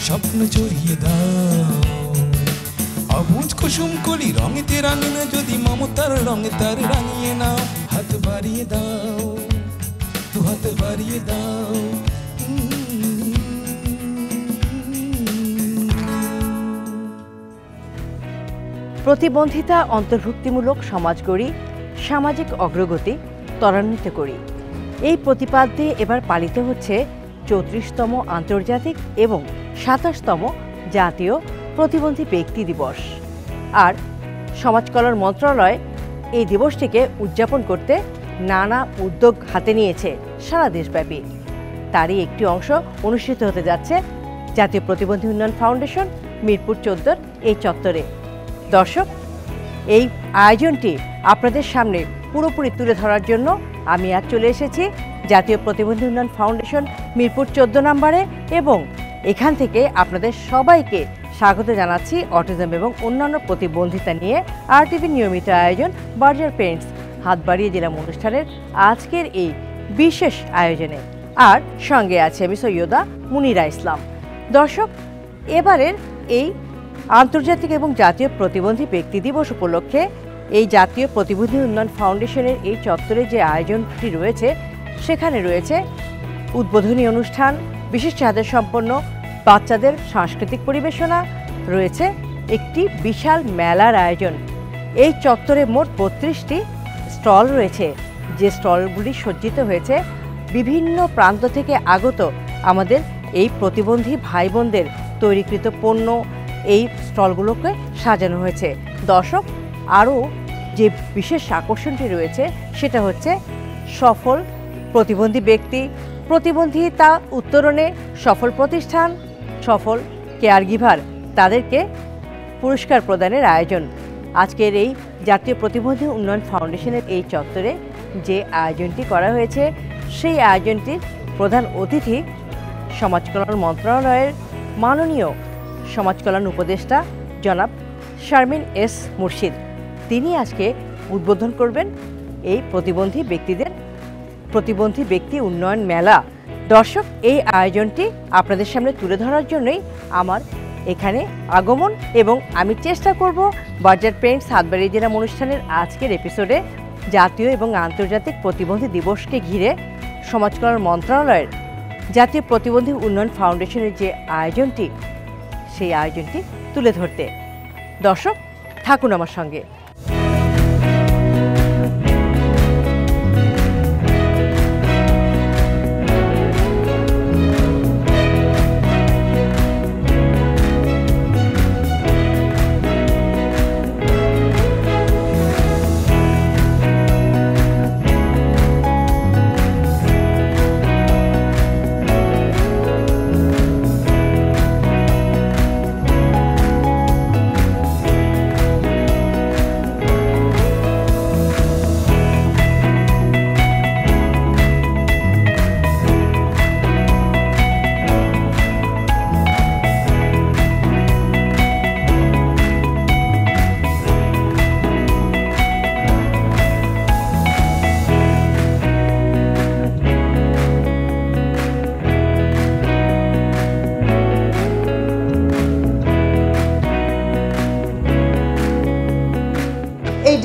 স্বপ্ন জড়িয়ে দাও অবুজ কুসুম কলি রঙেতে রাঙানো যদি মমতার রঙে তার রাঙিয়ে নাও হাত বাড়িয়ে দাও দু হাত বাড়িয়ে দাও প্রতিবন্ধিতা অন্তর্ভুক্তিমূলক সমাজ গড়ি, সামাজিক অগ্রগতি ত্বরান্বিত করি। এই প্রতিপাদ্যে এবার পালিত হচ্ছে 34তম আন্তর্জাতিক এবং 27তম জাতীয় প্রতিবন্ধী ব্যক্তি দিবস। আর সমাজ কল্যাণ মন্ত্রণালয় এই দিবসটিকে উদযাপন করতে নানা উদ্যোগ হাতে নিয়েছে সারা দেশব্যাপী। তারই একটি অংশ অনুষ্ঠিত হতে যাচ্ছে জাতীয় প্রতিবন্ধী উন্নয়ন ফাউন্ডেশন মিরপুর 14 এই চত্বরে। দর্শক, এই আয়োজনটি আপনাদের সামনে পুরোপুরি তুলে ধরার জন্য আমি আজ চলে এসেছি জাতীয় প্রতিবন্ধী উন্নয়ন ফাউন্ডেশন মিরপুর 14 নম্বরে এবং এখান থেকে আপনাদের সবাইকে স্বাগত জানাচ্ছি অটিজম এবং অন্যান্য প্রতিবন্ধিতা নিয়ে আরটিভির নিয়মিত আয়োজন বার্জার পেরেন্টস হাত বাড়িয়ে জেলা অনুষ্ঠানের আজকের এই বিশেষ আয়োজনে। আর সঙ্গে আছে আমি সৈয়দা মুনিরা ইসলাম। দর্শক, এবারের এই আন্তর্জাতিক এবং জাতীয় প্রতিবন্ধী ব্যক্তি দিবস উপলক্ষে এই জাতীয় প্রতিবন্ধী উন্নয়ন ফাউন্ডেশনের এই চত্বরে যে আয়োজনটি রয়েছে সেখানে রয়েছে উদ্বোধনী অনুষ্ঠান, বিশেষ চাহিদা সম্পন্ন বাচ্চাদের সাংস্কৃতিক পরিবেশনা, রয়েছে একটি বিশাল মেলার আয়োজন। এই চত্বরে মোট 32টি স্টল রয়েছে, যে স্টলগুলি সজ্জিত হয়েছে বিভিন্ন প্রান্ত থেকে আগত আমাদের এই প্রতিবন্ধী ভাই বোনদের তৈরিকৃত পণ্য। এই স্টলগুলোকে সাজানো হয়েছে। দর্শক, আরও যে বিশেষ আকর্ষণটি রয়েছে সেটা হচ্ছে সফল প্রতিবন্ধী ব্যক্তি, প্রতিবন্ধিতা উত্তরণে সফল প্রতিষ্ঠান, সফল কেয়ারগিভার তাদেরকে পুরস্কার প্রদানের আয়োজন। আজকের এই জাতীয় প্রতিবন্ধী উন্নয়ন ফাউন্ডেশনের এই চত্বরে যে আয়োজনটি করা হয়েছে সেই আয়োজনটির প্রধান অতিথি সমাজ কল্যাণ মন্ত্রণালয়ের মাননীয় সমাজ কল্যাণ উপদেষ্টা জনাব শারমিন এস মুর্শিদ। তিনি আজকে উদ্বোধন করবেন এই প্রতিবন্ধী ব্যক্তি উন্নয়ন মেলা। দর্শক, এই আয়োজনটি আপনাদের সামনে তুলে ধরার জন্যই আমার এখানে আগমন এবং আমি চেষ্টা করব বার্জার পেরেন্টস হাত বাড়িয়ে জেলা অনুষ্ঠানের আজকের এপিসোডে জাতীয় এবং আন্তর্জাতিক প্রতিবন্ধী দিবসকে ঘিরে সমাজ কল্যাণ মন্ত্রণালয়ের জাতীয় প্রতিবন্ধী উন্নয়ন ফাউন্ডেশনের যে আয়োজনটি সেই আয়োজনটি তুলে ধরতে। দর্শক, থাকুন আমার সঙ্গে।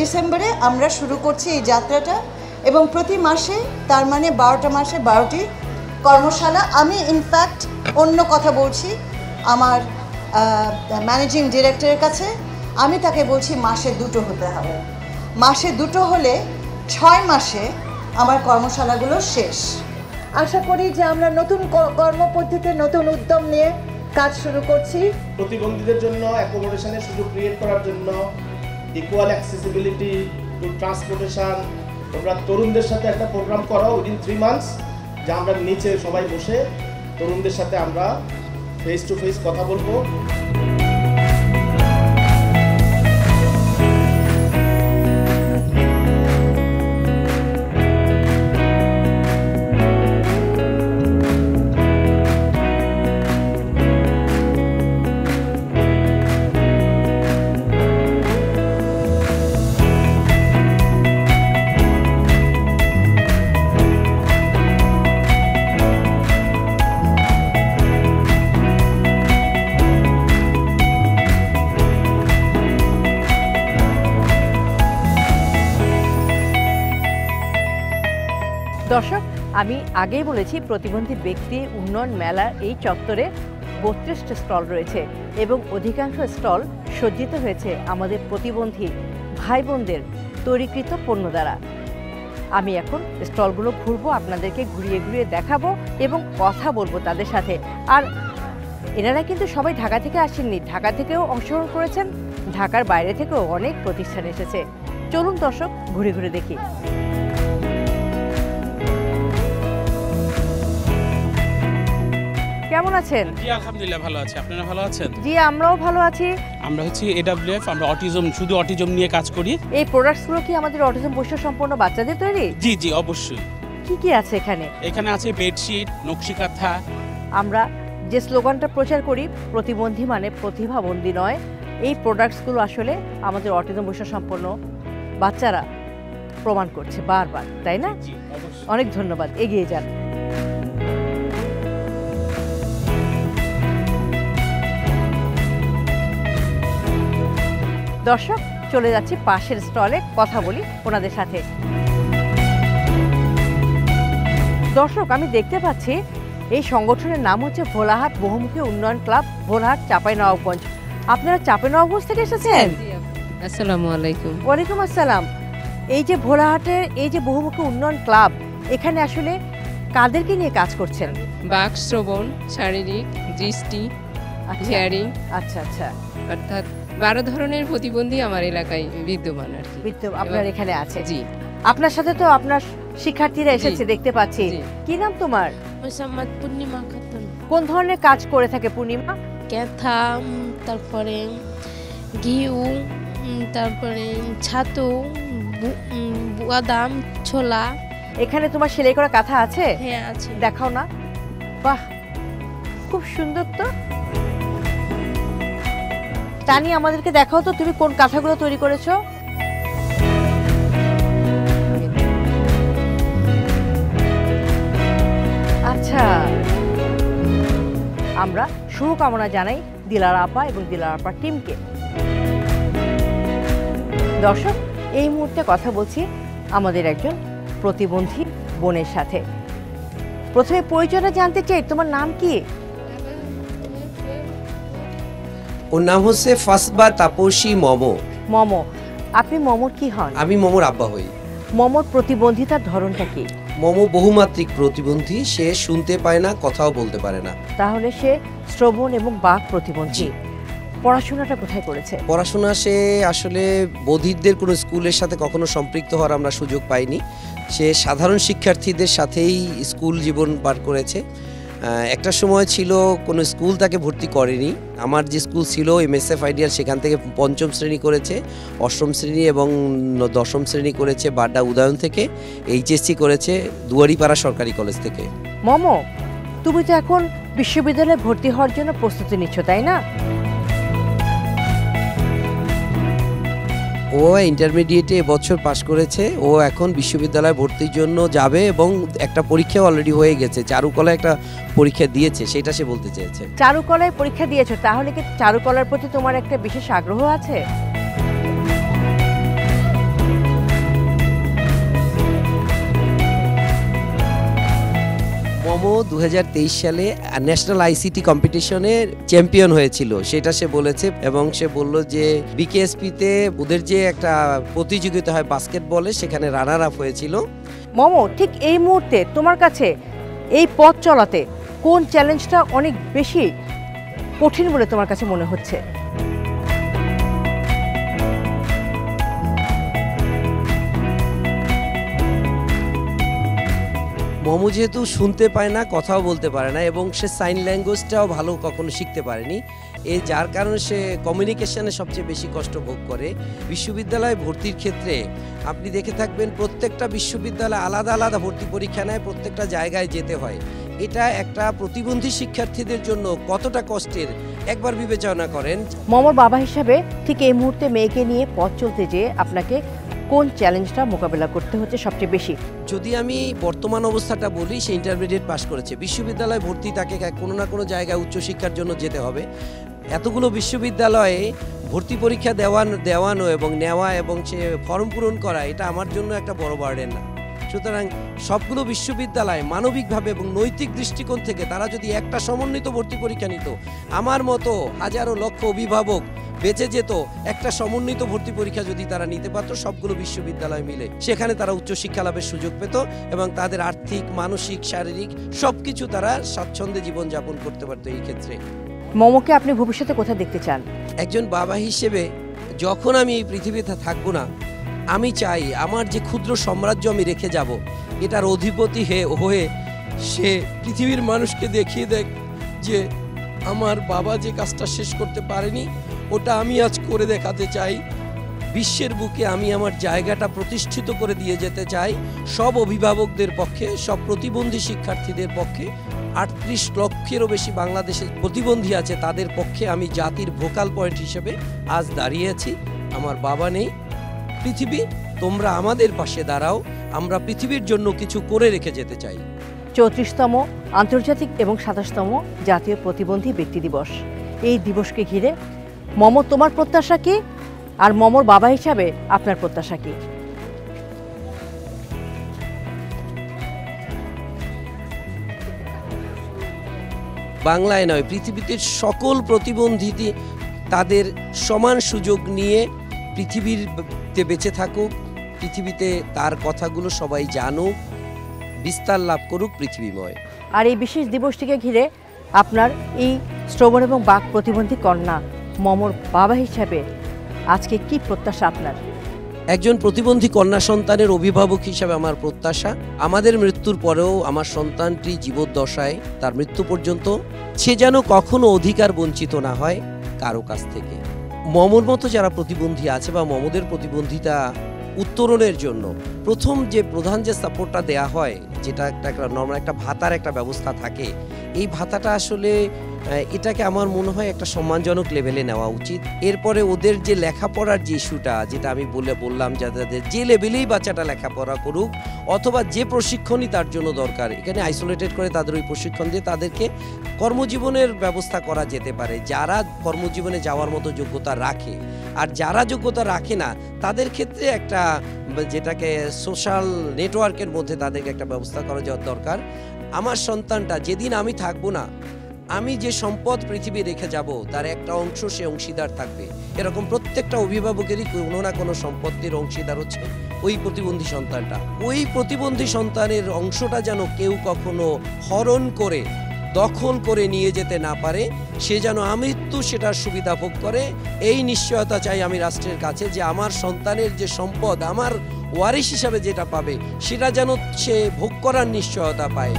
ডিসেম্বরে আমরা শুরু করছি এই যাত্রাটা এবং প্রতি মাসে, তার মানে 12টা মাসে 12টি কর্মশালা। আমি ইনফ্যাক্ট অন্য কথা বলছি আমার ম্যানেজিং ডিরেক্টরের কাছে, আমি তাকে বলছি মাসে 2টো হতে হবে। মাসে 2টো হলে 6 মাসে আমার কর্মশালাগুলো শেষ। আশা করি যে আমরা নতুন কর্মপদ্ধতিতে নতুন উদ্যম নিয়ে কাজ শুরু করছি। প্রতিবন্ধীদের জন্য অ্যাকোমোডেশনের সুযোগ ক্রিয়েট করার জন্য, ইকুয়াল অ্যাক্সেসিবিলিটি টু ট্রান্সপোর্টেশন, তোমরা তরুণদের সাথে একটা প্রোগ্রাম করো উইদিন 3 মান্থস, যা আমরা নিচে সবাই বসে তরুণদের সাথে আমরা ফেস টু ফেস কথা বলবো। দর্শক, আমি আগেই বলেছি প্রতিবন্ধী ব্যক্তি উন্নয়ন মেলা এই চত্বরে 32টি স্টল রয়েছে এবং অধিকাংশ স্টল সজ্জিত হয়েছে আমাদের প্রতিবন্ধী ভাই বোনদের তৈরিকৃত পণ্য দ্বারা। আমি এখন স্টলগুলো ঘুরবো, আপনাদেরকে ঘুরিয়ে ঘুরিয়ে দেখাবো এবং কথা বলবো তাদের সাথে। আর এনারা কিন্তু সবাই ঢাকা থেকে আসেননি, ঢাকা থেকেও অংশগ্রহণ করেছেন, ঢাকার বাইরে থেকেও অনেক প্রতিষ্ঠান এসেছে। চলুন দর্শক, ঘুরে ঘুরে দেখি। কেমন আছেন? জি আলহামদুলিল্লাহ ভালো আছি। আপনারা ভালো আছেন? জি, আমরাও ভালো আছি। আমরা হচ্ছে AWF, আমরা শুধু অটিজম নিয়ে কাজ করি। এই প্রোডাক্টসগুলো কি আমাদের অটিজম বৈশিষ্ট্য সম্পন্ন বাচ্চাদের তৈরি? জি জি অবশ্যই। কি কি আছে এখানে? এখানে আছে বেডশিট, নকশি কাঁথা। আমরা যে স্লোগানটা প্রচার করি, প্রতিবন্ধী মানে প্রতিভাবন্দী নয়, এই প্রোডাক্টসগুলো আসলে আমাদের অটিজম বৈশিষ্ট্য সম্পন্ন বাচ্চারা প্রমাণ করছে বারবার, তাই না? জি অবশ্যই। অনেক ধন্যবাদ, এগিয়ে যান। দর্শক, চলে যাচ্ছি পাশের স্টলে, কথা বলি ওনাদের সাথে। দর্শক, আমি দেখতে পাচ্ছি এই সংগঠনের নাম হচ্ছে ভোলাহাট বহুমুখী উন্নয়ন ক্লাব, ভোলাহাট, চাঁপাইনবাবগঞ্জ। আপনারা চাঁপাইনবাবগঞ্জ থেকে এসেছেন? আসসালামু আলাইকুম। ওয়ালাইকুম আসসালাম। এই যে ভোলাহাটের এই যে বহুমুখী উন্নয়ন ক্লাব, এখানে আসলে কাদেরকে নিয়ে কাজ করছেন? বাক, শ্রবণ, শারীরিক, দৃষ্টি, হিয়ারিং, আচ্ছা আচ্ছা, অর্থাৎ 12 ধরনের প্রতিবন্ধী আমার এলাকায় বিদ্যমান আর কি। আপনার এখানে আছে? জি। আপনার সাথে তো আপনার শিক্ষার্থীরা এসেছে দেখতে পাচ্ছি। জি। কি নাম তোমার? মোসাম্মদ পূর্ণিমা খাতুন। কোন ধরনের কাজ করে থাকে পূর্ণিমা? ক্যাথা, তারপরে ঘিউ, তারপরে ছাতু, বাদাম, ছোলা। এখানে তোমার সেলাই করা কাঁথা আছে? হ্যাঁ আছে। দেখাও না। বাহ, খুব সুন্দর তো। তানি, আমাদেরকে দেখাও তো তুমি কোন কাঁথাগুলো তৈরি করেছো। আচ্ছা, আমরা শুভকামনা জানাই দিলারা আপা এবং দিলারা আপার টিমকে। দর্শক, এই মুহূর্তে কথা বলছি আমাদের একজন প্রতিবন্ধী বোনের সাথে। প্রথমে পরিচয়টা জানতে চাই, তোমার নাম কি? ওর নাম হচ্ছে ফাসবা তাপসী মমো। মমো। আপনি মমোর কি হন? আমি মমোর আব্বা হই। মমোর প্রতিবন্ধিতার ধরনটা কি? মমো বহুমাত্রিক প্রতিবন্ধী, সে শুনতে পায় না, কথাও বলতে পারে না। তাহলে সে শ্রবণ এবং বাক প্রতিবন্ধী। পড়াশোনাটা কোথায় করেছে? পড়াশোনা সে আসলে বধিরদের কোনো স্কুলের সাথে কখনো সম্পৃক্ত হওয়ার আমরা সুযোগ পাইনি। সে সাধারণ শিক্ষার্থীদের সাথেই স্কুল জীবন পার করেছে। একটা সময় ছিল কোনো স্কুল তাকে ভর্তি করেনি। আমার যে স্কুল ছিল MSF আইডিয়াল, সেখান থেকে 5ম শ্রেণী করেছে, 8ম শ্রেণী এবং 10ম শ্রেণী করেছে বাড্ডা উদয়ন থেকে, HSC করেছে দুয়ারিপাড়া সরকারি কলেজ থেকে। মমো, তুমি তো এখন বিশ্ববিদ্যালয়ে ভর্তি হওয়ার জন্য প্রস্তুতি নিচ্ছ, তাই না? ও ইন্টারমিডিয়েটে এবছর পাশ করেছে। ও এখন বিশ্ববিদ্যালয়ে ভর্তির জন্য যাবে এবং একটা পরীক্ষা অলরেডি হয়ে গেছে, চারুকলায় একটা পরীক্ষা দিয়েছে, সেটা সে বলতে চেয়েছে। চারুকলায় পরীক্ষা দিয়েছো, তাহলে কি চারুকলার প্রতি তোমার একটা বিশেষ আগ্রহ আছে? মোমো 2023 সালে ন্যাশনাল ICT কম্পিটিশনে চ্যাম্পিয়ন হয়েছিল, সেটা সে বলেছে। এবং সে বলল যে BKSP-তে ওদের যে একটা প্রতিযোগিতা হয় বাস্কেটবলে, সেখানে রানার আপ হয়েছিল। মমো, ঠিক এই মুহূর্তে তোমার কাছে এই পথ চলাতে কোন চ্যালেঞ্জটা অনেক বেশি কঠিন বলে তোমার কাছে মনে হচ্ছে? মোমো যেহেতু শুনতে পায় না, কথাও বলতে পারে না এবং সে সাইন ল্যাঙ্গুয়েজটাও ভালো কখনো শিখতে পারেনি, যার কারণে সে কমিউনিকেশনে সবচেয়ে বেশি কষ্ট ভোগ করে। বিশ্ববিদ্যালয়ে ভর্তির ক্ষেত্রে আপনি দেখে থাকবেন, প্রত্যেকটা বিশ্ববিদ্যালয় আলাদা আলাদা ভর্তি পরীক্ষা নেয়, প্রত্যেকটা জায়গায় যেতে হয়। এটা একটা প্রতিবন্ধী শিক্ষার্থীদের জন্য কতটা কষ্টের একবার বিবেচনা করেন। মমোর বাবা হিসাবে ঠিক এই মুহূর্তে মেয়েকে নিয়ে পথ চলতে যেয়ে আপনাকে কোন চ্যালেঞ্জটা মোকাবেলা করতে হচ্ছে সবচেয়ে বেশি? যদি আমি বর্তমান অবস্থাটা বলি, সে ইন্টারমিডিয়েট পাশ করেছে, বিশ্ববিদ্যালয় ভর্তি তাকে কোনো না কোনো জায়গায় উচ্চশিক্ষার জন্য যেতে হবে। এতগুলো বিশ্ববিদ্যালয়ে ভর্তি পরীক্ষা দেওয়ানো এবং নেওয়া এবং সে ফর্ম পূরণ করা, এটা আমার জন্য একটা বড় বার্ডেন না। সুতরাং সবগুলো বিশ্ববিদ্যালয় মানবিকভাবে এবং নৈতিক দৃষ্টিকোণ থেকে তারা যদি একটা সমন্বিত ভর্তি পরীক্ষা নিত, আমার মতো হাজারো লক্ষ অভিভাবক বেঁচে যেত। একটা সমন্বিত ভর্তি পরীক্ষা যদি তারা নিতে পারত সবগুলো বিশ্ববিদ্যালয় মিলে, সেখানে তারা উচ্চশিক্ষা লাভের সুযোগ পেত এবং তাদের আর্থিক, মানসিক, শারীরিক সবকিছু তারা স্বাচ্ছন্দ্যে জীবনযাপন করতে পারতো। এই ক্ষেত্রে মমকে আপনি ভবিষ্যতে কোথায় দেখতে চান? একজন বাবা হিসেবে যখন আমি এই পৃথিবীতে থাকবো না, আমি চাই আমার যে ক্ষুদ্র সাম্রাজ্য আমি রেখে যাব, এটার অধিপতি হয়ে সে পৃথিবীর মানুষকে দেখিয়ে দেয় যে আমার বাবা যে কাজটা শেষ করতে পারেনি ওটা আমি আজ করে দেখাতে চাই। বিশ্বের বুকে আমি আমার জায়গাটা প্রতিষ্ঠিত করে দিয়ে যেতে চাই সব অভিভাবকদের পক্ষে, সব প্রতিবন্ধী শিক্ষার্থীদের পক্ষে। 38 লক্ষেরও বেশি বাংলাদেশে প্রতিবন্ধী আছে, তাদের পক্ষে আমি জাতির ভোকাল পয়েন্ট হিসেবে আজ দাঁড়িয়েছি। আমার বাবা নেই, পৃথিবী তোমরা আমাদের পাশে দাঁড়াও, আমরা পৃথিবীর জন্য কিছু করে রেখে যেতে চাই। 34তম আন্তর্জাতিক এবং 27তম জাতীয় প্রতিবন্ধী ব্যক্তি দিবস, এই দিবসকে ঘিরে মম তোমার প্রত্যাশা কি, আর মমর বাবা হিসাবে আপনার প্রত্যাশা কি? বাংলায় নয়, পৃথিবীতে সকল প্রতিবন্ধী তাদের সমান সুযোগ নিয়ে পৃথিবীতে বেঁচে থাকুক, পৃথিবীতে তার কথাগুলো সবাই জানুক, বিস্তার লাভ করুক পৃথিবীময়। আর এই বিশেষ দিবসটিকে ঘিরে আপনার এই শ্রবণ এবং বাক প্রতিবন্ধী কন্যা মমর বাবা হিসাবে আজকে কি প্রত্যাশা আপনার? একজন প্রতিবন্ধী কন্যা সন্তানের অভিভাবক হিসাবে আমার প্রত্যাশা, আমাদের মৃত্যুর পরেও আমার সন্তানটি জীবদ্দশায় তার মৃত্যু পর্যন্ত সে যেন কখনো অধিকার বঞ্চিত না হয় কারো কাছ থেকে। মমর মতো যারা প্রতিবন্ধী আছে বা মমদের প্রতিবন্ধিতা উত্তরণের জন্য প্রথম যে প্রধান যে সাপোর্টটা দেয়া হয়, যেটা একটা নর্মাল একটা ভাতার একটা ব্যবস্থা থাকে, এই ভাতাটা আসলে এটাকে আমার মনে হয় একটা সম্মানজনক লেভেলে নেওয়া উচিত। এরপরে ওদের যে লেখাপড়ার যে ইস্যুটা, যেটা আমি বললাম যাদের যে লেভেলেই বাচ্চাটা লেখাপড়া করুক অথবা যে প্রশিক্ষণই তার জন্য দরকার, এখানে আইসোলেটেড করে তাদের ওই প্রশিক্ষণ দিয়ে তাদেরকে কর্মজীবনের ব্যবস্থা করা যেতে পারে যারা কর্মজীবনে যাওয়ার মতো যোগ্যতা রাখে। আর যারা যোগ্যতা রাখে না তাদের ক্ষেত্রে একটা যেটাকে সোশ্যাল নেটওয়ার্কের মধ্যে তাদেরকে একটা ব্যবস্থা করা যাওয়ার দরকার। আমার সন্তানটা যেদিন আমি থাকবো না, আমি যে সম্পদ পৃথিবী রেখে যাব তার একটা অংশ সে অংশীদার থাকবে। এরকম প্রত্যেকটা অভিভাবকেরই কোনো না কোনো সম্পত্তির অংশীদার হচ্ছে ওই প্রতিবন্ধী সন্তানটা। ওই প্রতিবন্ধী সন্তানের অংশটা যেন কেউ কখনো হরণ করে দখল করে নিয়ে যেতে না পারে, সে যেন আমৃত্যু সেটার সুবিধা ভোগ করে। এই নিশ্চয়তা চাই আমি রাষ্ট্রের কাছে যে আমার সন্তানের যে সম্পদ আমার ওয়ারিশ হিসাবে যেটা পাবে সেটা যেন সে ভোগ করার নিশ্চয়তা পায়।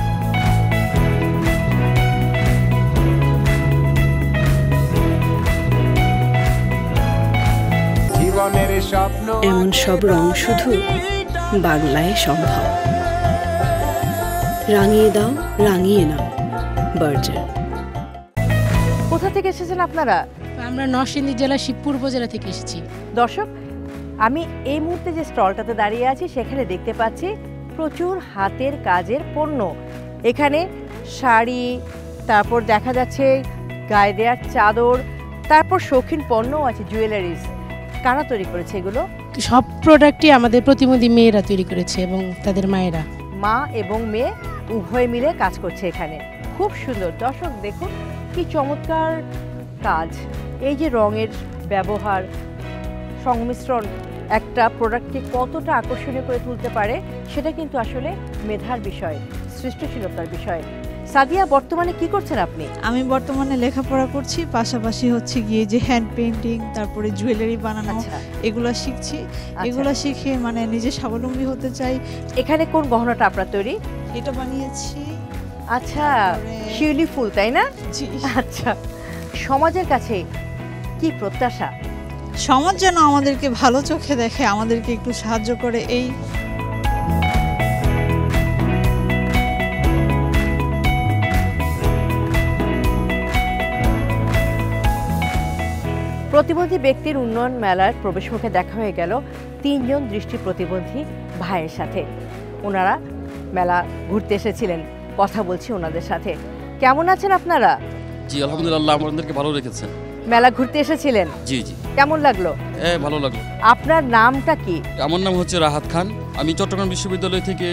এমন সব রং শুধু বাংলায় সম্ভব। রাঙিয়ে দাও, রাঙিয়ে নাও, বার্জার। কোথা থেকে এসেছেন আপনারা? আমরা নরসিংদী জেলা শিবপুর উপজেলা থেকে এসেছি। দর্শক, আমি এই মুহূর্তে যে স্টলটাতে দাঁড়িয়ে আছি সেখানে দেখতে পাচ্ছি প্রচুর হাতের কাজের পণ্য। এখানে শাড়ি, তারপর দেখা যাচ্ছে গায়ে দেওয়ার চাদর, তারপর শৌখিন পণ্যও আছে, জুয়েলারিজ। কারা তৈরি করেছে এগুলো? সব প্রোডাক্টই আমাদের প্রতিবন্ধী মেয়েরা তৈরি করেছে এবং তাদের মায়েরা। মা এবং মেয়ে উভয় মিলে কাজ করছে এখানে। খুব সুন্দর। দর্শক দেখুন কি চমৎকার কাজ। এই যে রঙের ব্যবহার, সংমিশ্রণ একটা প্রোডাক্টকে কতটা আকর্ষণীয় করে তুলতে পারে সেটা কিন্তু আসলে মেধার বিষয়, সৃষ্টিশীলতার বিষয়। সাদিয়া, বর্তমানে কি করছেন আপনি? আমি বর্তমানে লেখাপড়া করছি, পাশাপাশি হচ্ছে গিয়ে যে হ্যান্ড পেইন্টিং, তারপরে জুয়েলারি বানানো, এগুলো শিখছি। এগুলো শিখে মানে নিজে স্বাবলম্বী হতে চাই। এখানে কোন গহনাটা আপনার তৈরি? এটা বানিয়েছি। আচ্ছা, শিউলি ফুল, তাই না? জি। আচ্ছা, সমাজের কাছে কি প্রত্যাশা? সমাজ যেন আমাদেরকে ভালো চোখে দেখে, আমাদেরকে একটু সাহায্য করে। এই প্রতিবন্ধী ব্যক্তির উন্নয়ন মেলার প্রবেশমুখে দেখা হয়ে গেল 3 জন দৃষ্টি প্রতিবন্ধী ভাইয়ের সাথে। ওনারা মেলা ঘুরতে এসেছিলেন, কথা বলছি ওনাদের সাথে। কেমন আছেন আপনারা? জি আলহামদুলিল্লাহ, আমাদেরকে ভালো রেখেছেন। মেলা ঘুরতে এসেছিলেন? জি জি। কেমন লাগলো? হ্যাঁ, ভালো লাগলো। আপনার নামটা কি? আমার নাম হচ্ছে রাহাত খান। আমি চট্টগ্রাম বিশ্ববিদ্যালয় থেকে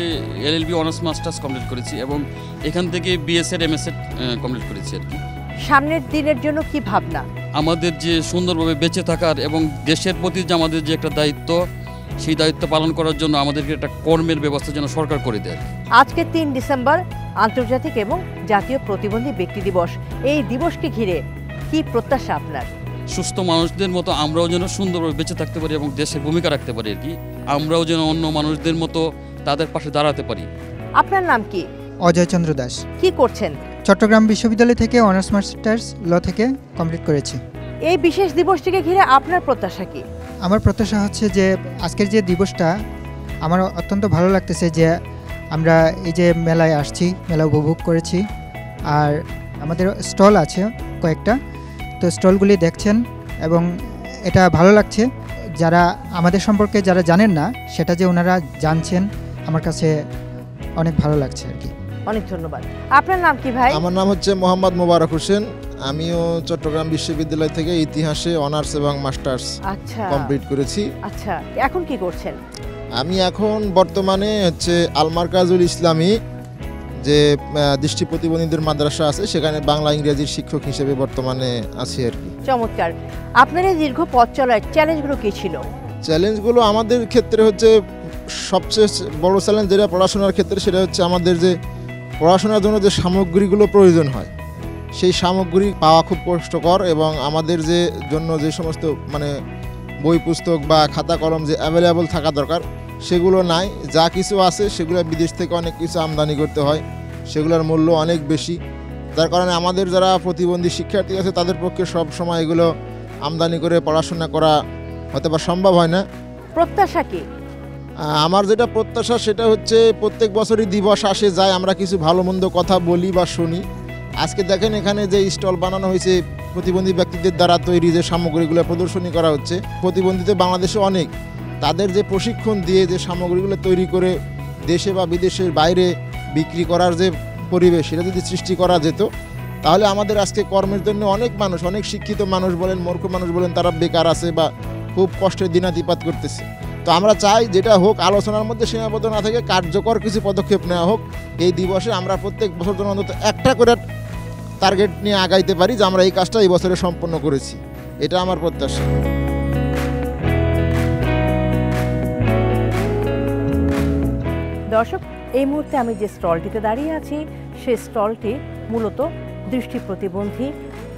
LLB অনার্স মাস্টার্স কমপ্লিট করেছি এবং এখান থেকে BSএড MSএড কমপ্লিট করেছি আর কি। সামনের দিনের জন্য কি ভাবনা? আমাদের যে সুন্দরভাবে বেঁচে থাকার এবং দেশের প্রতি যে আমাদের যে একটা দায়িত্ব, সেই দায়িত্ব পালন করার জন্য আমাদেরকে একটা কর্মের ব্যবস্থা যেন সরকার করে দেয়। আজকে 3 ডিসেম্বর আন্তর্জাতিক এবং জাতীয় প্রতিবন্ধী ব্যক্তি দিবস। এই দিবসকে ঘিরে কি প্রত্যাশা আপনার? সুস্থ মানুষদের মতো আমরাও যেন সুন্দরভাবে বেঁচে থাকতে পারি এবং দেশের ভূমিকা রাখতে পারি আর কি। আমরাও যেন অন্য মানুষদের মতো তাদের পাশে দাঁড়াতে পারি। আপনার নাম কি? অজয় চন্দ্র দাস। কি করছেন? চট্টগ্রাম বিশ্ববিদ্যালয় থেকে অনার্স মাস্টার্স ল থেকে কমপ্লিট করেছি। এই বিশেষ দিবসটিকে ঘিরে আপনার প্রত্যাশা কি? আমার প্রত্যাশা হচ্ছে যে আজকের যে দিবসটা আমার অত্যন্ত ভালো লাগতেছে যে আমরা এই যে মেলায় আসছি, মেলা উপভোগ করেছি, আর আমাদের স্টল আছে কয়েকটা, তো স্টলগুলি দেখছেন এবং এটা ভালো লাগছে। যারা আমাদের সম্পর্কে যারা জানেন না সেটা যে ওনারা জানছেন, আমার কাছে অনেক ভালো লাগছে আর কি। অনেক ধন্যবাদ। আপনার নাম কি ভাই? আমার নাম হচ্ছে মোহাম্মদ মোবারক হোসেন। আমিও চট্টগ্রাম বিশ্ববিদ্যালয় থেকে ইতিহাসে অনার্স এবং মাস্টার্স কমপ্লিট করেছি। আচ্ছা, এখন কি করছেন? আমি এখন বর্তমানে হচ্ছে আল মারকাজুল ইসলামী যে দৃষ্টি প্রতিবন্ধীদের মাদ্রাসা আছে সেখানে বাংলা ইংরেজির শিক্ষক হিসেবে বর্তমানে আছি আর কি। চমৎকার। আপনার এই দীর্ঘ পথ চলার চ্যালেঞ্জগুলো কি ছিল? চ্যালেঞ্জগুলো আমাদের ক্ষেত্রে হচ্ছে সবচেয়ে বড় চ্যালেঞ্জ যেটা পড়াশোনার ক্ষেত্রে, সেটা হচ্ছে আমাদের যে পড়াশোনার জন্য যে সামগ্রীগুলো প্রয়োজন হয় সেই সামগ্রী পাওয়া খুব কষ্টকর, এবং আমাদের যে জন্য যে সমস্ত মানে বই পুস্তক বা খাতা কলম যে অ্যাভেলেবল থাকা দরকার সেগুলো নাই। যা কিছু আছে সেগুলো বিদেশ থেকে অনেক কিছু আমদানি করতে হয়, সেগুলোর মূল্য অনেক বেশি। যার কারণে আমাদের যারা প্রতিবন্ধী শিক্ষার্থী আছে তাদের পক্ষে সব সময় এগুলো আমদানি করে পড়াশোনা করা হয়তো বা সম্ভব হয় না। প্রত্যাশা কি? আমার যেটা প্রত্যাশা সেটা হচ্ছে প্রত্যেক বছরই দিবস আসে যায়, আমরা কিছু ভালো মন্দ কথা বলি বা শুনি। আজকে দেখেন এখানে যে স্টল বানানো হয়েছে প্রতিবন্ধী ব্যক্তিদের দ্বারা তৈরি যে সামগ্রীগুলো প্রদর্শনী করা হচ্ছে, প্রতিবন্ধী তো বাংলাদেশে অনেক, তাদের যে প্রশিক্ষণ দিয়ে যে সামগ্রীগুলো তৈরি করে দেশে বা বিদেশের বাইরে বিক্রি করার যে পরিবেশ সেটা যদি সৃষ্টি করা যেত তাহলে আমাদের আজকে কর্মের জন্য অনেক মানুষ, অনেক শিক্ষিত মানুষ বলেন, মূর্খ মানুষ বলেন, তারা বেকার আছে বা খুব কষ্টের দিনাতিপাত করতেছে। তো আমরা চাই যেটা হোক আলোচনার মধ্যে সীমাবদ্ধ না থেকে কার্যকর কিছু পদক্ষেপ নেওয়া হোক। এই দিবসে আমরা প্রত্যেক বছর জন্য অন্তত একটা করে টার্গেট নিয়ে আগাইতে পারি যে আমরা এই কাজটা এই বছরে সম্পন্ন করেছি, এটা আমার প্রত্যাশা। দর্শক, এই মুহূর্তে আমি যে স্টলটিতে দাঁড়িয়ে আছি সেই স্টলটি মূলত দৃষ্টি প্রতিবন্ধী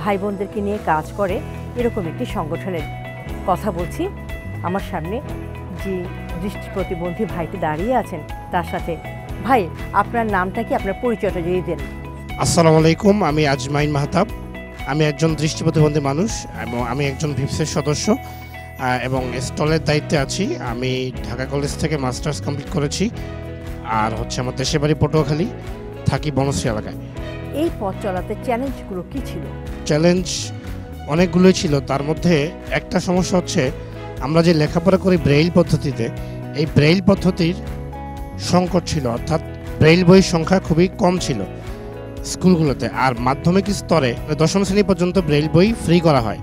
ভাই বোনদেরকে নিয়ে কাজ করে এরকম একটি সংগঠনের কথা বলছি। আমার সামনে যে দৃষ্টি প্রতিবন্ধী ভাইটি দাঁড়িয়ে আছেন তার সাথে। ভাই, আপনার নামটা কি, আপনার পরিচয়টা যদি দেন। আসসালামু আলাইকুম, আমি আজমাইন মাহতাব। আমি একজন দৃষ্টি প্রতিবন্ধী মানুষ এবং আমি একজন ভিপসের সদস্য এবং স্টলের দায়িত্বে আছি। আমি ঢাকা কলেজ থেকে মাস্টার্স কমপ্লিট করেছি, আর হচ্ছে আমার দেশের বাড়ি পটুয়াখালী, থাকি বনশ্রী এলাকায়। এই পথ চলাতে চ্যালেঞ্জগুলো কি ছিল? চ্যালেঞ্জ অনেকগুলোই ছিল, তার মধ্যে একটা সমস্যা হচ্ছে আমরা যে লেখাপড়া করি ব্রেইল পদ্ধতিতে, এই ব্রেইল পদ্ধতির সংকট ছিল, অর্থাৎ ব্রেইল বইয়ের সংখ্যা খুবই কম ছিল স্কুলগুলোতে। আর মাধ্যমিক স্তরে 10ম শ্রেণী পর্যন্ত ব্রেইল বই ফ্রি করা হয়,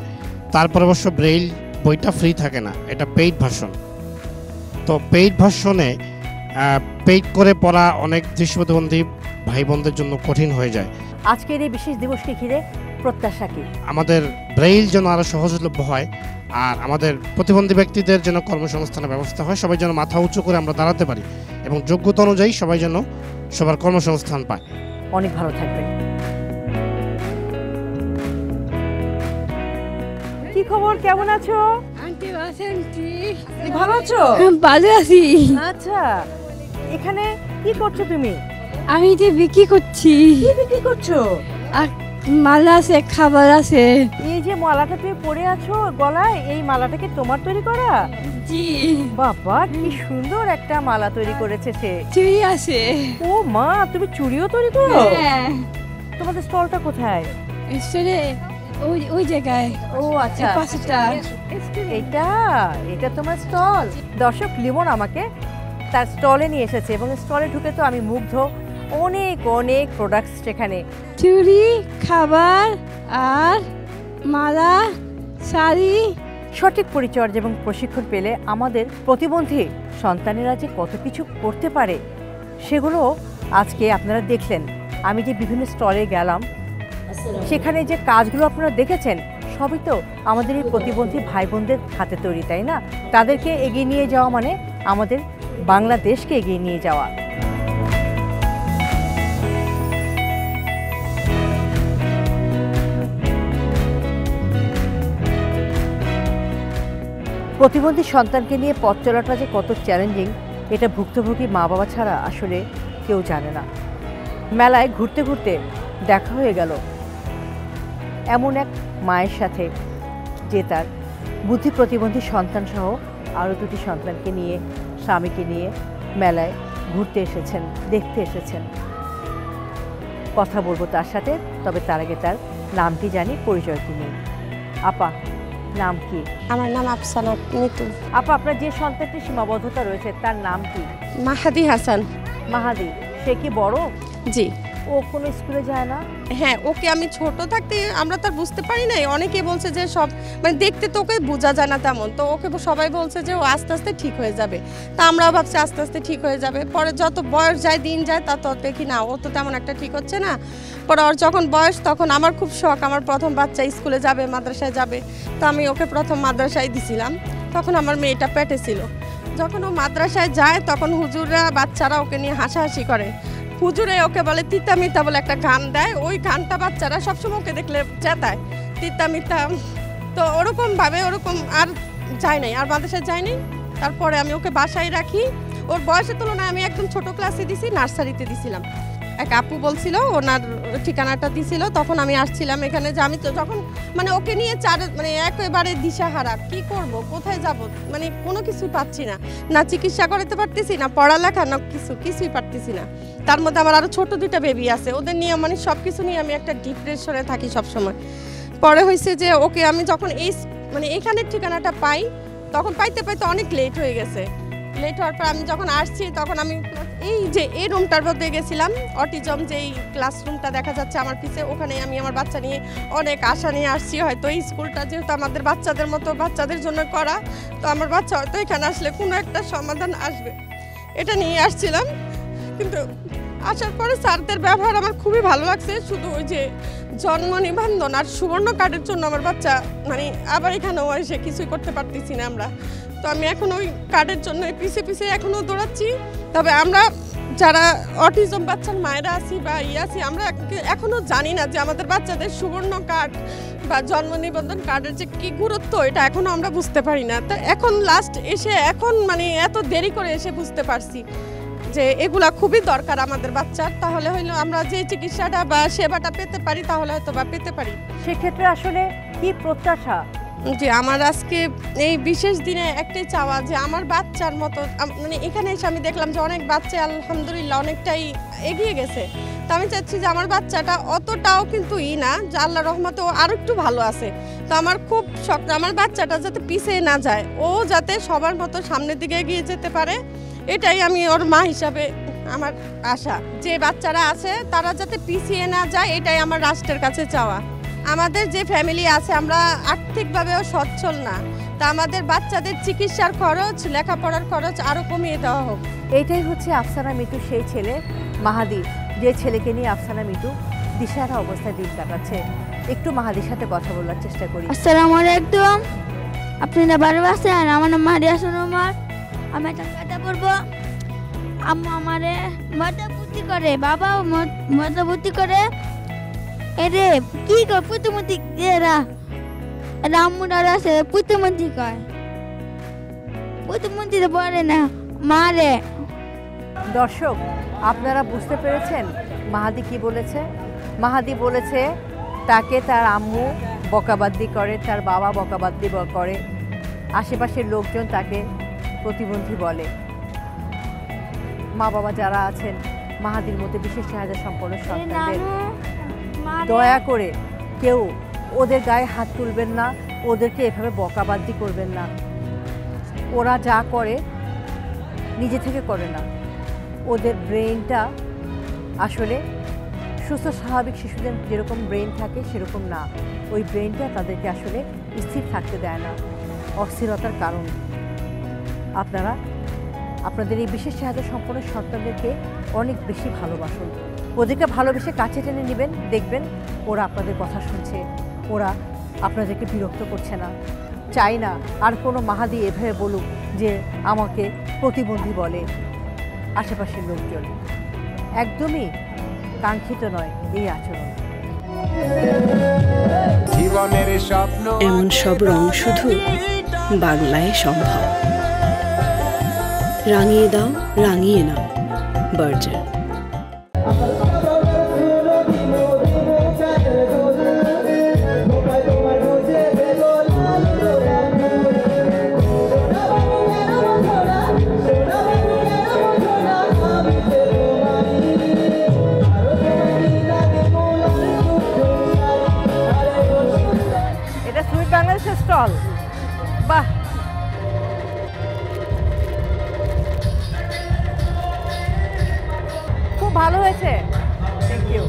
তারপর অবশ্য ব্রেইল বইটা ফ্রি থাকে না, এটা পেইড ভার্সন। তো পেইড ভার্সনে পেইড করে পড়া অনেক দৃষ্টি প্রতিবন্ধী ভাই বোনদের জন্য কঠিন হয়ে যায়। আজকের এই বিশেষ দিবসকে ঘিরে প্রত্যাশা কি? আমাদের ব্রেইল যেন আরও সহজলভ্য হয়, আর আমাদের প্রতিবন্ধী ব্যক্তিদের যেন কর্মসংস্থানের ব্যবস্থা হয়, সবাই যেন মাথা উঁচু করে আমরা দাঁড়াতে পারি এবং যোগ্যতা অনুযায়ী সবাই যেন সবার কর্মসংস্থান পায়। অনেক ভালো থাকবেন। কি খবর, কেমন আছো? আন্টি আন্টি ভালো আছো? ভালো আছি। আচ্ছা, এখানে কি করছো তুমি? আমি যে বিক্রি করছি। কি বিক্রি করছো? আর মালা আছে, খাবার আছে। এই যে মালাটা তুমি পরে আছো গলায়, এই মালাটাকে তোমার তৈরি করা? জি। বাবা, কি সুন্দর একটা মালা তৈরি করেছে সে। চুড়ি আছে। ও মা, তুমি চুড়িও তৈরি করো? হ্যাঁ। তোমাদের স্টলটা কোথায়? স্টলে ওই জায়গায়। ও আচ্ছা, পাশেটা। এটা তোমার স্টল। দর্শক, লিমন আমাকে তার স্টলে নিয়ে এসেছে এবং স্টলে ঢুকে তো আমি মুগ্ধ। অনেক অনেক প্রোডাক্টস সেখানে, চুড়ি, খাবার আর মালা, শাড়ি, সঠিক পরিচর্যা এবং প্রশিক্ষণ পেলে আমাদের প্রতিবন্ধী সন্তানেরা যে কত কিছু করতে পারে সেগুলো আজকে আপনারা দেখলেন। আমি যে বিভিন্ন স্টলে গেলাম সেখানে যে কাজগুলো আপনারা দেখেছেন সবই তো আমাদের এই প্রতিবন্ধী ভাই বোনদের হাতে তৈরি, তাই না? তাদেরকে এগিয়ে নিয়ে যাওয়া মানে আমাদের বাংলাদেশকে এগিয়ে নিয়ে যাওয়া। প্রতিবন্ধী সন্তানকে নিয়ে পথ চলাটা যে কত চ্যালেঞ্জিং এটা ভুক্তভোগী মা বাবা ছাড়া আসলে কেউ জানে না। মেলায় ঘুরতে ঘুরতে দেখা হয়ে গেল এমন এক মায়ের সাথে যে তার বুদ্ধি প্রতিবন্ধী সন্তানসহ আরও দুটি সন্তানকে নিয়ে স্বামীকে নিয়ে মেলায় ঘুরতে এসেছেন, দেখতে এসেছেন। কথা বলবো তার সাথে, তবে তার আগে তার নামটি জানি, পরিচয়টি নেই। আপা, নাম কি? আমার নাম আফসানা মিতু। আপা, আপনার যে সন্তানটির সীমাবদ্ধতা রয়েছে তার নাম কি? মাহাদি হাসান। মাহাদি, সে কি বড়? জি। ও কোনো স্কুলে যায় না? হ্যাঁ, ওকে আমি ছোট থাকতে আমরা তার বুঝতে পারি নাই। অনেকে বলছে যে সব মানে দেখতে তো ওকে বোঝা যায় না তেমন, তো ওকে সবাই বলছে যে ও আস্তে আস্তে ঠিক হয়ে যাবে। তা আমরাও ভাবছি আস্তে আস্তে ঠিক হয়ে যাবে। পরে যত বয়স যায়, দিন যায়, তা তত দেখি না ও তো তেমন একটা ঠিক হচ্ছে না। পরে ওর যখন বয়স, তখন আমার খুব শখ, আমার প্রথম বাচ্চা স্কুলে যাবে, মাদ্রাসায় যাবে। তো আমি ওকে প্রথম মাদ্রাসায় দিছিলাম। তখন আমার মেয়েটা পেটে ছিল। যখন ও মাদ্রাসায় যায় তখন হুজুররা, বাচ্চারা ওকে নিয়ে হাসাহাসি করে। হুজুরে ওকে বলে তিতা মিতা বলে একটা গান দেয়, ওই গানটা বাচ্চারা সবসময় ওকে দেখলে চেতায়, তিতা মিতা। তো ওরকমভাবে ওরকম আর যায় নাই, আর মাদ্রাসায় যায় নাই। তারপরে আমি ওকে বাসায় রাখি। ওর বয়সের তুলনায় আমি একদম ছোট ক্লাসে দিছি, নার্সারিতে দিছিলাম। এক আপু বলছিল, ওনার ঠিকানাটা দিছিল, তখন আমি আসছিলাম এখানে। যে আমি তো যখন মানে ওকে নিয়ে মানে একেবারে দিশাহারা, কি করব, কোথায় যাব, মানে কোনো কিছুই পাচ্ছি না। না চিকিৎসা করাতে পারতেছি, না পড়ালেখা, না কিছুই পারতেছি না। তার মধ্যে আমার আরও ছোট দুইটা বেবি আছে, ওদের নিয়ে মানে সব কিছু নিয়ে আমি একটা ডিপ্রেশনে থাকি সবসময়। পরে হয়েছে যে ওকে আমি যখন মানে এখানের ঠিকানাটা পাই, তখন পাইতে পাইতে অনেক লেট হয়ে গেছে। লেট হওয়ার পর আমি যখন আসছি, তখন আমি এই রুমটার মধ্যে গেছিলাম, অটিজম যেই ক্লাসরুমটা দেখা যাচ্ছে আমার পিছে, ওখানে আমি আমার বাচ্চা নিয়ে অনেক আশা নিয়ে আসছি। হয়তো এই স্কুলটা যেহেতু আমাদের বাচ্চাদের মতো বাচ্চাদের জন্য করা, তো আমার বাচ্চা হয়তো এখানে আসলে কোনো একটা সমাধান আসবে, এটা নিয়ে আসছিলাম। কিন্তু আসার পরে স্যারদের ব্যবহার আমার খুবই ভালো লাগছে। শুধু ওই যে জন্ম নিবন্ধন আর সুবর্ণ কার্ডের জন্য আমার বাচ্চা মানে আবার এখানেও এসে কিছুই করতে পারতেছি না আমরা। তো আমি এখন ওই কার্ডের জন্য পিছে এখনও দৌড়াচ্ছি। তবে আমরা যারা অটিজম বাচ্চার মায়েরা আছি বা আছি, আমরা এখনও জানি না যে আমাদের বাচ্চাদের সুবর্ণ কার্ড বা জন্ম নিবন্ধন কার্ডের যে কী গুরুত্ব, এটা এখনও আমরা বুঝতে পারি না। তো এখন লাস্ট এসে এখন মানে এত দেরি করে এসে বুঝতে পারছি যে এগুলা খুবই দরকার আমাদের বাচ্চার। তাহলে হইলো আমরা যে চিকিৎসাটা বা সেবাটা পেতে পারি, তাহলে হয়তো বা পেতে পারি। সেক্ষেত্রে আসলে কি প্রত্যাশা? যে আমার আজকে এই বিশেষ দিনে একটাই চাওয়া যে আমার বাচ্চার মতো, মানে এখানে এসে আমি দেখলাম যে অনেক বাচ্চা আলহামদুলিল্লাহ অনেকটাই এগিয়ে গেছে। তো আমি চাচ্ছি যে আমার বাচ্চাটা অতটাও কিন্তু না, যে আল্লাহ রহমতে ও আরও একটু ভালো আছে। তো আমার খুব শখ আমার বাচ্চাটা যাতে পিছিয়ে না যায়, ও যাতে সবার মতো সামনের দিকে এগিয়ে যেতে পারে। এটাই আমি ওর মা হিসাবে আমার আশা, যে বাচ্চারা আছে তারা যাতে পিছিয়ে না যায়, এটাই আমার রাষ্ট্রের কাছে চাওয়া। আমাদের যে ফ্যামিলি আছে আমরা আর্থিকভাবেও সচ্ছল না, তা আমাদের বাচ্চাদের চিকিৎসার খরচ, লেখাপড়ার খরচ আরও কমিয়ে দেওয়া হোক। এইটাই হচ্ছে আফসানা মিতু সেই ছেলে মাহাদি, যে ছেলেকে নিয়ে আফসানা মিতু দিশাহারা অবস্থায় দিন কাটাচ্ছে। একটু মাহাদির সাথে কথা বলার চেষ্টা করি। আসসালামু আলাইকুম, আপনারা ভালো আছেন? আমার নাম মাহাদি হাসান ওমর। আমি একটা কথা বলবো। আম্মু আমারে মজা বুদ্ধি করে, বাবাও মজা বুদ্ধি করে। এরে কি কয় পুতুমতি এরা রামুরা আছে পুতুমতি কয়, পুতুমতি তো বলে না মারে। দর্শক, আপনারা বুঝতে পেরেছেন মাহাদি কি বলেছে? মাহাদি বলেছে তাকে তার আম্মু বকাবাদ্দি করে, তার বাবা বকাবাদ্দি করে, আশেপাশের লোকজন তাকে প্রতিবন্ধী বলে। মা বাবা যারা আছেন মাহাদির মতো বিশেষ চাহিদা সম্পন্ন সন্তানদের দয়া করে কেউ ওদের গায়ে হাত তুলবেন না, ওদেরকে এভাবে বকাবাদ্দি করবেন না। ওরা যা করে নিজে থেকে করে না, ওদের ব্রেনটা আসলে সুস্থ স্বাভাবিক শিশুদের যেরকম ব্রেন থাকে সেরকম না। ওই ব্রেনটা তাদেরকে আসলে স্থির থাকতে দেয় না। অস্থিরতার কারণ। আপনারা আপনাদের এই বিশেষ সাহায্য সম্পন্ন সন্তানদেরকে অনেক বেশি ভালোবাসুন, ওদেরকে ভালোবেসে কাছে টেনে নেবেন, দেখবেন ওরা আপনাদের কথা শুনছে, ওরা আপনাদেরকে বিরক্ত করছে না। চাই না আর কোনো মাহাদি এভাবে বলুক যে আমাকে প্রতিবন্ধী বলে আশেপাশের লোকজন। একদমই কাঙ্ক্ষিত নয় এই আচরণ। এমন সব রং শুধু বাংলায় সম্ভব। রাঙিয়ে দাও, রাঙিয়ে নাও, বার্জার। এটা সুইট বাংলাদেশের স্টল। বাহ, খুব ভালো হয়েছে, থ্যাংক ইউ।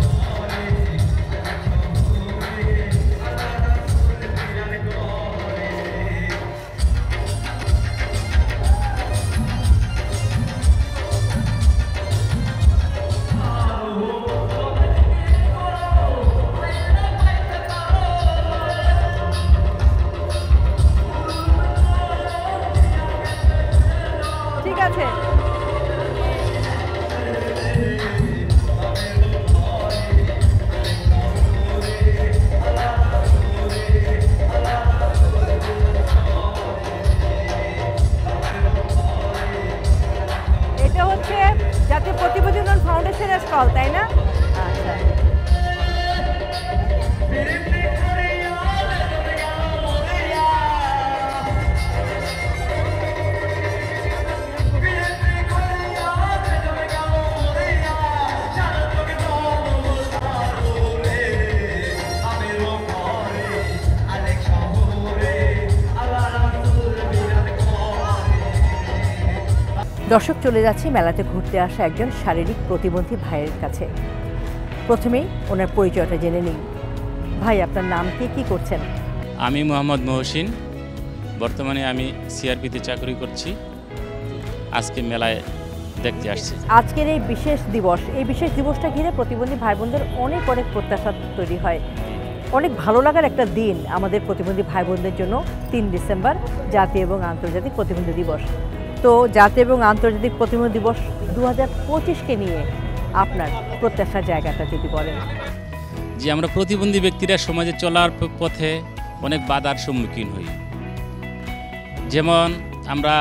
ঠিক আছে, এটা হচ্ছে জাতীয় প্রতিবন্ধী উন্নয়ন ফাউন্ডেশনের স্টল, তাই না? আচ্ছা, দর্শক, চলে যাচ্ছি মেলাতে ঘুরতে আসা একজন শারীরিক প্রতিবন্ধী ভাইয়ের কাছে। প্রথমেই ওনার পরিচয়টা জেনে নিই। ভাই, আপনার নাম কি করছেন? আমি মোহাম্মদ মহসিন, বর্তমানে আমি সিআরপিতে চাকরি করছি। আজকে মেলায় দেখতে আসছি। আজকের এই বিশেষ দিবসটা ঘিরে প্রতিবন্ধী ভাই বোনদের অনেক প্রত্যাশা তৈরি হয়। অনেক ভালো লাগার একটা দিন আমাদের প্রতিবন্ধী ভাই বোনদের জন্য 3 ডিসেম্বর জাতীয় এবং আন্তর্জাতিক প্রতিবন্ধী দিবস। তো জাতীয় এবং আন্তর্জাতিক প্রতিবন্ধী দিবস 2025কে নিয়ে আপনার প্রত্যাশার জায়গাটা যদি বলেন। যে আমরা প্রতিবন্ধী ব্যক্তিরা সমাজে চলার পথে অনেক বাধার সম্মুখীন হই। যেমন আমরা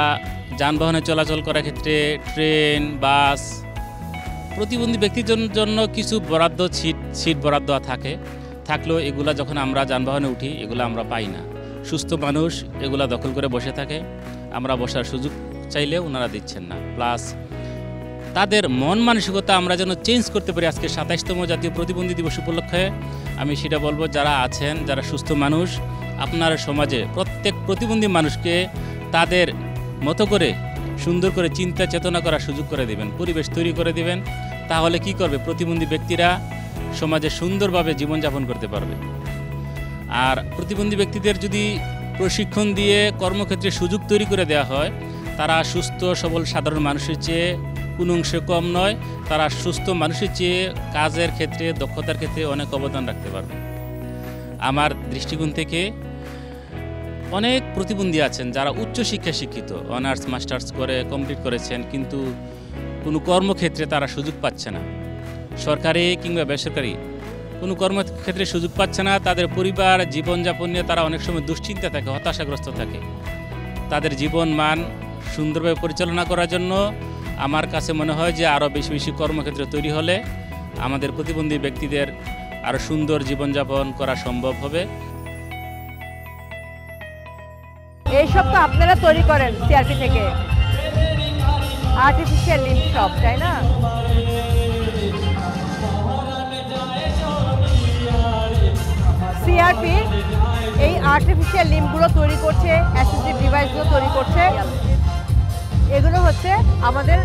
যানবাহনে চলাচল করার ক্ষেত্রে ট্রেন, বাস, প্রতিবন্ধী ব্যক্তির জন্য কিছু বরাদ্দ সিট বরাদ্দ থাকলেও এগুলা যখন আমরা যানবাহনে উঠি এগুলো আমরা পাই না। সুস্থ মানুষ এগুলা দখল করে বসে থাকে, আমরা বসার সুযোগ চাইলে ওনারা দিচ্ছেন না। প্লাস তাদের মন মানসিকতা আমরা যেন চেঞ্জ করতে পারি। আজকে 27তম জাতীয় প্রতিবন্ধী দিবস উপলক্ষে আমি সেটা বলবো, যারা আছেন, যারা সুস্থ মানুষ, আপনার সমাজে প্রত্যেক প্রতিবন্ধী মানুষকে তাদের মতো করে সুন্দর করে চিন্তা চেতনা করার সুযোগ করে দিবেন, পরিবেশ তৈরি করে দিবেন। তাহলে কি করবে, প্রতিবন্ধী ব্যক্তিরা সমাজে সুন্দরভাবে জীবনযাপন করতে পারবে। আর প্রতিবন্ধী ব্যক্তিদের যদি প্রশিক্ষণ দিয়ে কর্মক্ষেত্রে সুযোগ তৈরি করে দেওয়া হয়, তারা সুস্থ সবল সাধারণ মানুষের চেয়ে কোনো অংশে কম নয়, তারা সুস্থ মানুষের চেয়ে কাজের ক্ষেত্রে, দক্ষতার ক্ষেত্রে অনেক অবদান রাখতে পারবে। আমার দৃষ্টিকোণ থেকে অনেক প্রতিবন্ধী আছেন যারা উচ্চশিক্ষা শিক্ষিত, অনার্স মাস্টার্স করে কমপ্লিট করেছেন, কিন্তু কোনো কর্মক্ষেত্রে তারা সুযোগ পাচ্ছে না। সরকারি কিংবা বেসরকারি কোনো কর্মক্ষেত্রে সুযোগ পাচ্ছে না। তাদের পরিবার জীবনযাপন নিয়ে তারা অনেক সময় দুশ্চিন্তা থাকে, হতাশাগ্রস্ত থাকে। তাদের জীবন মান সুন্দরভাবে পরিচালনা করার জন্য আমার কাছে মনে হয় যে আরও বেশি বেশি কর্মক্ষেত্র তৈরি হলে আমাদের প্রতিবন্ধী ব্যক্তিদের আরও সুন্দর জীবনযাপন করা সম্ভব হবে। এইসব তো আপনারা তৈরি করেন সিআরপি থেকে, আর্টিফিশিয়াল লিম্ব সব, তাই না? সিআরপি এই আর্টিফিশিয়াল লিম্বগুলো তৈরি করছে, অ্যাসিস্টিভ ডিভাইসগুলো তৈরি করছে। এগুলো হচ্ছে আমাদের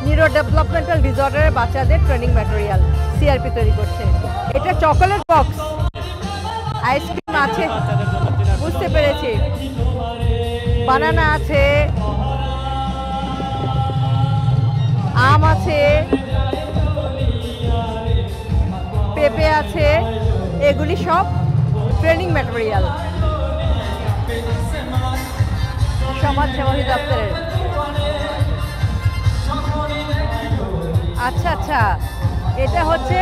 নিউরো ডেভেলপমেন্টাল ডিসঅর্ডারের বাচ্চাদের ট্রেনিং ম্যাটেরিয়াল সিআরপি তৈরি করছে। এটা চকোলেট বক্স, আইসক্রিম আছে, বুঝতে পেরেছি। বানানা আছে, আম আছে, পেঁপে আছে, এগুলি সব ট্রেনিং ম্যাটেরিয়াল সমাজসেবা অধিদপ্তরের। আচ্ছা আচ্ছা, এটা হচ্ছে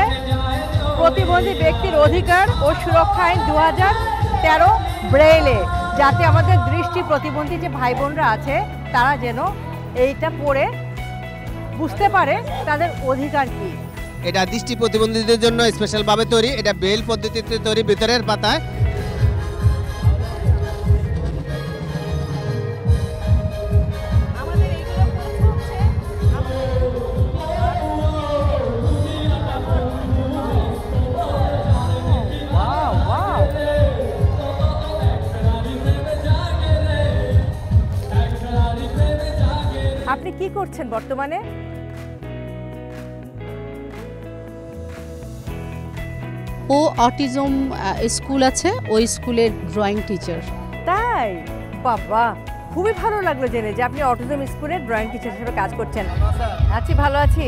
প্রতিবন্ধী ব্যক্তির অধিকার ও সুরক্ষা আইন 2013 ব্রেইলে, যাতে আমাদের দৃষ্টি প্রতিবন্ধী যে ভাই বোনরা আছে তারা যেন এইটা পড়ে বুঝতে পারে তাদের অধিকার কি। এটা দৃষ্টি প্রতিবন্ধীদের জন্য স্পেশালভাবে তৈরি, এটা ব্রেইল পদ্ধতিতে তৈরি ভিতরের পাতায়। আপনি কি করছেন বর্তমানে? ও অটিজম স্কুল আছে, ওই স্কুলের ড্রয়িং টিচার। তাই? বাবা, খুবই ভালো লাগলো জেনে যে আপনি অটিজম স্কুলের ড্রয়িং টিচার হিসেবে কাজ করছেন। আছি, ভালো আছি।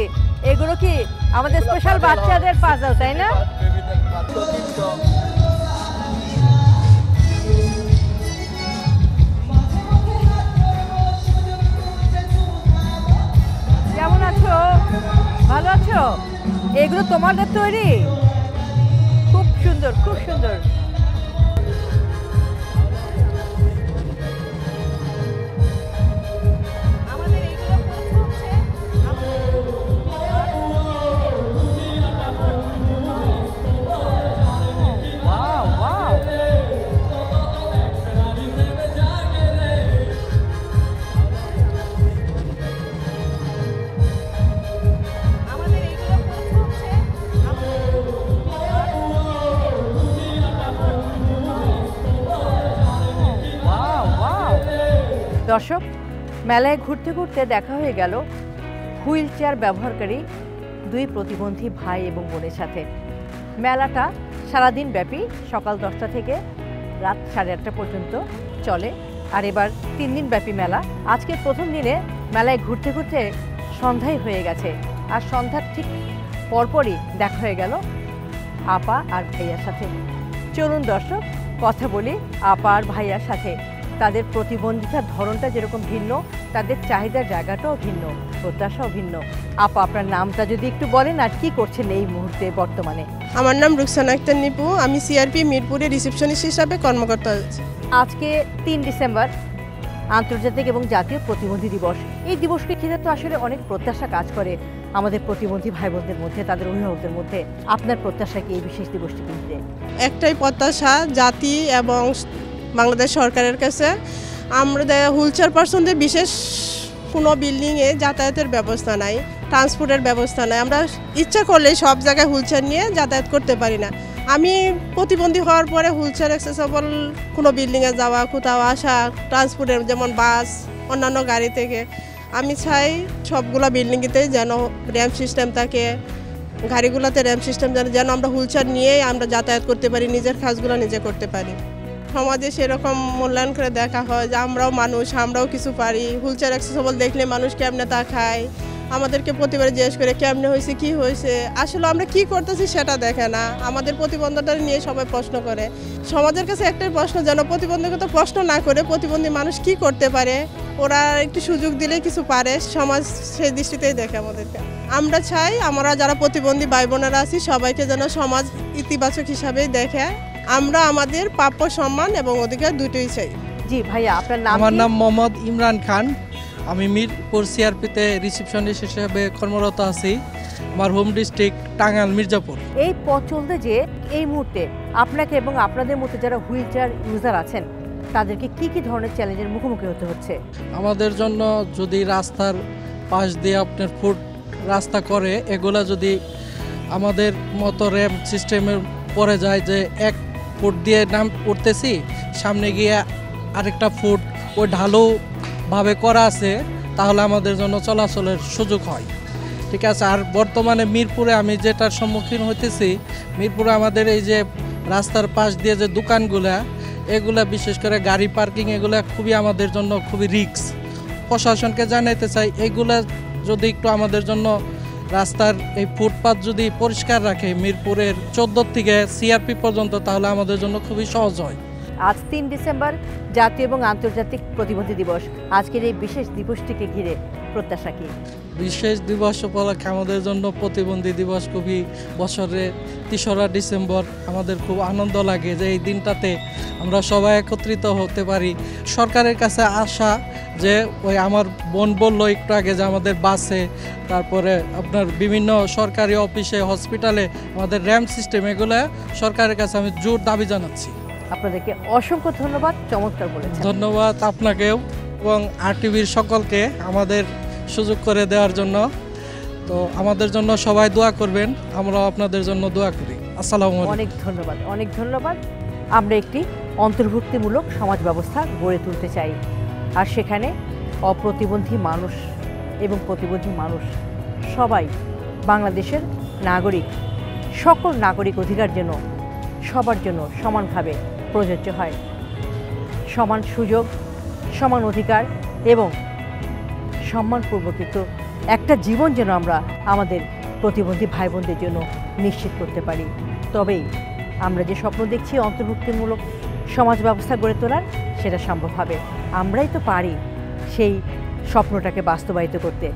এগুলো কি আমাদের স্পেশাল বাচ্চাদের পাজল, তাই না? কেমন আছো? ভালো আছো? এগুলো তোমাদের তৈরি? খুব সুন্দর, খুব সুন্দর। দর্শক, মেলায় ঘুরতে ঘুরতে দেখা হয়ে গেল হুইল চেয়ার ব্যবহারকারী দুই প্রতিবন্ধী ভাই এবং বোনের সাথে। মেলাটা সারাদিন ব্যাপী সকাল 10টা থেকে রাত 8:30 পর্যন্ত চলে। আর এবার 3 দিন ব্যাপী মেলা। আজকে প্রথম দিনে মেলায় ঘুরতে ঘুরতে সন্ধ্যায় হয়ে গেছে, আর সন্ধ্যার ঠিক পরপরই দেখা হয়ে গেল আপা আর ভাইয়ার সাথে। চলুন দর্শক, কথা বলি আপা আর ভাইয়ার সাথে। তাদের প্রতিবন্ধিতার ধরনটা যেরকম ভিন্ন, তাদের চাহিদার জায়গাটাও ভিন্ন, প্রত্যাশাও ভিন্ন। আপা, আপনার নামটা যদি একটু বলেন আর কি করছেন এই মুহূর্তে বর্তমানে? আমার নাম রুকসানা আক্তার নিপু, আমি সিআরপি মিরপুরে রিসেপশনিস্ট হিসাবে কর্মকর্তা আছি। আজকে 3 ডিসেম্বর আন্তর্জাতিক এবং জাতীয় প্রতিবন্ধী দিবস। এই দিবসকে ঘিরে তো আসলে অনেক প্রত্যাশা কাজ করে আমাদের প্রতিবন্ধী ভাই বোনদের মধ্যে, তাদের অভিভাবকদের মধ্যে। আপনার প্রত্যাশা কি এই বিশেষ দিবসটিকে ঘিরে? একটাই প্রত্যাশা জাতি এবং বাংলাদেশ সরকারের কাছে, আমাদের হুইলচেয়ার পার্সনদের বিশেষ কোনো বিল্ডিংয়ে যাতায়াতের ব্যবস্থা নাই, ট্রান্সপোর্টের ব্যবস্থা নাই। আমরা ইচ্ছা করলে সব জায়গায় হুইলচেয়ার নিয়ে যাতায়াত করতে পারি না। আমি প্রতিবন্ধী হওয়ার পরে হুইলচেয়ার অ্যাক্সেসেবল কোনো বিল্ডিংয়ে যাওয়া, কোথাও আসা, ট্রান্সপোর্টের যেমন বাস, অন্যান্য গাড়ি থেকে, আমি চাই সবগুলো বিল্ডিংয়েতেই যেন র্যাম্প সিস্টেম থাকে, গাড়িগুলোতে র্যাম্প সিস্টেম যেন আমরা হুইলচেয়ার নিয়েই আমরা যাতায়াত করতে পারি, নিজের কাজগুলো নিজে করতে পারি। সমাজে সেরকম মূল্যায়ন করে দেখা হয় যে আমরাও মানুষ, আমরাও কিছু পারি। হুইলচেয়ার অ্যাক্সেসেবল দেখলে মানুষ কেমনে তা খায়, আমাদেরকে প্রতিবারে জিজ্ঞেস করে কেমনে হয়েছে, কি হয়েছে। আসলে আমরা কি করতেছি সেটা দেখে না, আমাদের প্রতিবন্ধকতা নিয়ে সবাই প্রশ্ন করে। সমাজের কাছে একটাই প্রশ্ন, যেন প্রতিবন্ধকতা প্রশ্ন না করে প্রতিবন্ধী মানুষ কি করতে পারে, ওরা একটু সুযোগ দিলেই কিছু পারে, সমাজ সেই দৃষ্টিতেই দেখে আমাদেরকে। আমরা চাই আমরা যারা প্রতিবন্ধী ভাই বোনেরা আছি সবাইকে যেন সমাজ ইতিবাচক হিসাবেই দেখে। আমরা আমাদের প্রাপ্য সম্মান এবং অধিকার দুটোই চাই। জি ভাইয়া, আপনার নাম? আমার নাম মোহাম্মদ ইমরান খান, আমি মিরপুর সিআরপিতে রিসেপশনিস্ট হিসেবে কর্মরত আছি। আমার হোম ডিস্ট্রিক্ট টাঙ্গাইল মির্জাপুর। এই পথ চলতে যে এই মুহূর্তে আপনাকে এবং আপনাদের মতো যারা হুইল চেয়ার ইউজার আছেন তাদেরকে কি কি ধরনের চ্যালেঞ্জের মুখোমুখি হতে হচ্ছে? আমাদের জন্য যদি রাস্তার পাশ দিয়ে আপনার ফুট রাস্তা করে, এগুলা যদি আমাদের মতো র্যাম্প সিস্টেমের পরে যায়, যে 1 ফুট দিয়ে নাম উঠতেছি, সামনে গিয়ে আরেকটা ফুট ওই ঢালুভাবে করা আছে, তাহলে আমাদের জন্য চলাচলের সুযোগ হয়। ঠিক আছে। আর বর্তমানে মিরপুরে আমি যেটার সম্মুখীন হইতেছি, মিরপুরে আমাদের এই যে রাস্তার পাশ দিয়ে যে দোকানগুলা, এগুলা বিশেষ করে গাড়ি পার্কিং এগুলা খুবই আমাদের জন্য খুবই রিস্ক। প্রশাসনকে জানাইতে চাই এগুলা যদি একটু আমাদের জন্য রাস্তার এই ফুটপাত যদি পরিষ্কার রাখে মিরপুরের 14 থেকে সিআরপি পর্যন্ত, তাহলে আমাদের জন্য খুবই সহজ হয়। আজ 3 ডিসেম্বর জাতীয় এবং আন্তর্জাতিক প্রতিবন্ধী দিবস। আজকের এই বিশেষ দিবসটিকে ঘিরে প্রত্যাশা কি? বিশেষ দিবস উপলক্ষে আমাদের জন্য প্রতিবন্ধী দিবস খুবই বছরে 3রা ডিসেম্বর আমাদের খুব আনন্দ লাগে যে এই দিনটাতে আমরা সবাই একত্রিত হতে পারি। সরকারের কাছে আশা যে ওই আমার বোন বললো একটু আগে যে আমাদের বাসে, তারপরে আপনার বিভিন্ন সরকারি অফিসে, হসপিটালে আমাদের র্যাম্প সিস্টেম, এগুলো সরকারের কাছে আমি জোর দাবি জানাচ্ছি। আপনাদেরকে অসংখ্য ধন্যবাদ, চমৎকার বলেছেন। ধন্যবাদ আপনাকেও এবং RTVর সকলকে আমাদের সুযোগ করে দেওয়ার জন্য। তো আমাদের জন্য সবাই দোয়া করবেন, আমরাও আপনাদের জন্য দোয়া করি। আসসালামু আলাইকুম। অনেক ধন্যবাদ, অনেক ধন্যবাদ। আমরা একটি অন্তর্ভুক্তিমূলক সমাজ ব্যবস্থা গড়ে তুলতে চাই, আর সেখানে অপ্রতিবন্ধী মানুষ এবং প্রতিবন্ধী মানুষ সবাই বাংলাদেশের নাগরিক, সকল নাগরিক অধিকার যেন সবার জন্য সমানভাবে প্রযোজ্য হয়। সমান সুযোগ, সমান অধিকার এবং সম্মানপূর্বক একটা জীবন যেন আমরা আমাদের প্রতিবন্ধী ভাই বোনদের জন্য নিশ্চিত করতে পারি। তবেই আমরা যে স্বপ্ন দেখছি অন্তর্ভুক্তিমূলক সমাজ ব্যবস্থা গড়ে তোলার, সেটা সম্ভব হবে। আমরাই তো পারি সেই স্বপ্নটাকে বাস্তবায়িত করতে।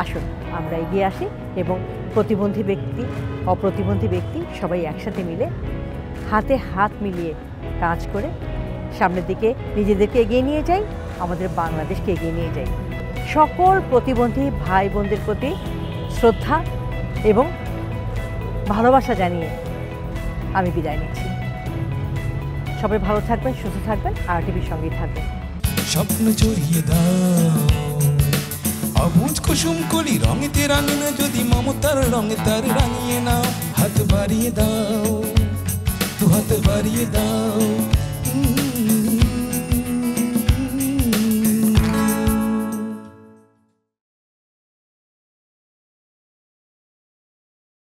আসুন আমরা এগিয়ে আসি এবং প্রতিবন্ধী ব্যক্তি, অপ্রতিবন্ধী ব্যক্তি সবাই একসাথে মিলে হাতে হাত মিলিয়ে কাজ করে সামনের দিকে নিজেদেরকে এগিয়ে নিয়ে যাই, আমাদের বাংলাদেশকে এগিয়ে নিয়ে যাই। সকল প্রতিবন্ধী ভাই বোনদের প্রতি শ্রদ্ধা এবং ভালোবাসা জানিয়ে আমি বিদায় নিচ্ছি। সবাই ভালো থাকবেন, সুস্থ থাকবেন, RTVর সঙ্গেই থাকবেন। স্বপ্ন জড়িয়ে দাও অবুঝ কুসুম কলি রঙেতে রাঙিয়ে, যদি মমতার রঙে তার রাঙিয়ে নাও। হাত বাড়িয়ে দাও, দু হাত বাড়িয়ে দাও।